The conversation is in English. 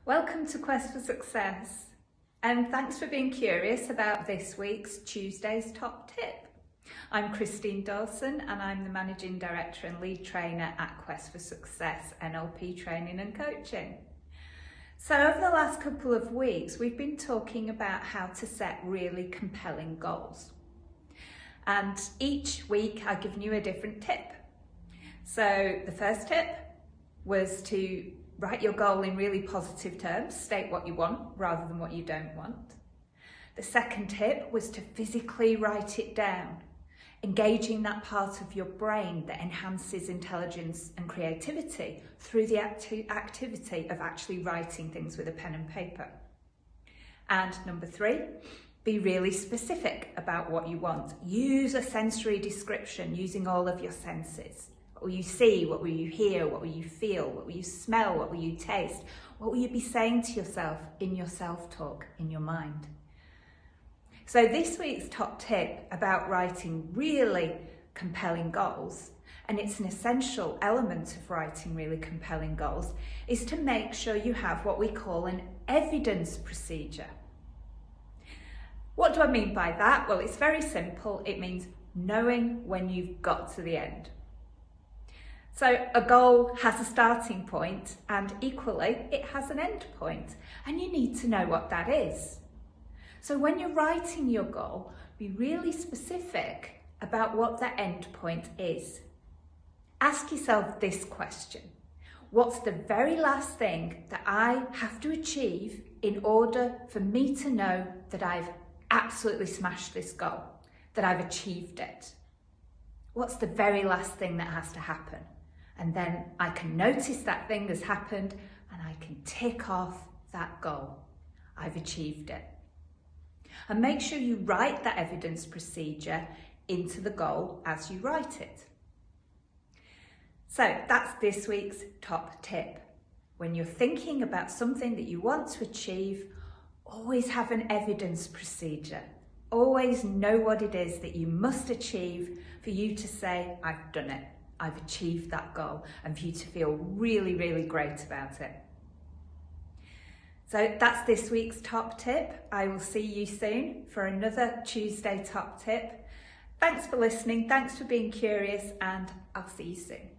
Welcome to Quest for Success, and thanks for being curious about this week's Tuesday's top tip. I'm Christine Dawson and I'm the Managing Director and Lead Trainer at Quest for Success NLP Training and Coaching. So over the last couple of weeks we've been talking about how to set really compelling goals, and each week I've given you a different tip. So the first tip was to write your goal in really positive terms, state what you want rather than what you don't want. The second tip was to physically write it down, engaging that part of your brain that enhances intelligence and creativity through the activity of actually writing things with a pen and paper. And number 3, be really specific about what you want. Use a sensory description using all of your senses. What will you see? What will you hear? What will you feel? What will you smell? What will you taste? What will you be saying to yourself in your self-talk, in your mind? So this week's top tip about writing really compelling goals, and it's an essential element of writing really compelling goals, is to make sure you have what we call an evidence procedure. What do I mean by that? Well, it's very simple. It means knowing when you've got to the end. So a goal has a starting point and equally it has an end point, and you need to know what that is. So when you're writing your goal, be really specific about what that end point is. Ask yourself this question: what's the very last thing that I have to achieve in order for me to know that I've absolutely smashed this goal, that I've achieved it? What's the very last thing that has to happen? And then I can notice that thing has happened and I can tick off that goal. I've achieved it. And make sure you write that evidence procedure into the goal as you write it. So that's this week's top tip. When you're thinking about something that you want to achieve, always have an evidence procedure. Always know what it is that you must achieve for you to say, I've done it. I've achieved that goal, and for you to feel really, really great about it. So that's this week's top tip. I will see you soon for another Tuesday top tip. Thanks for listening, thanks for being curious, and I'll see you soon.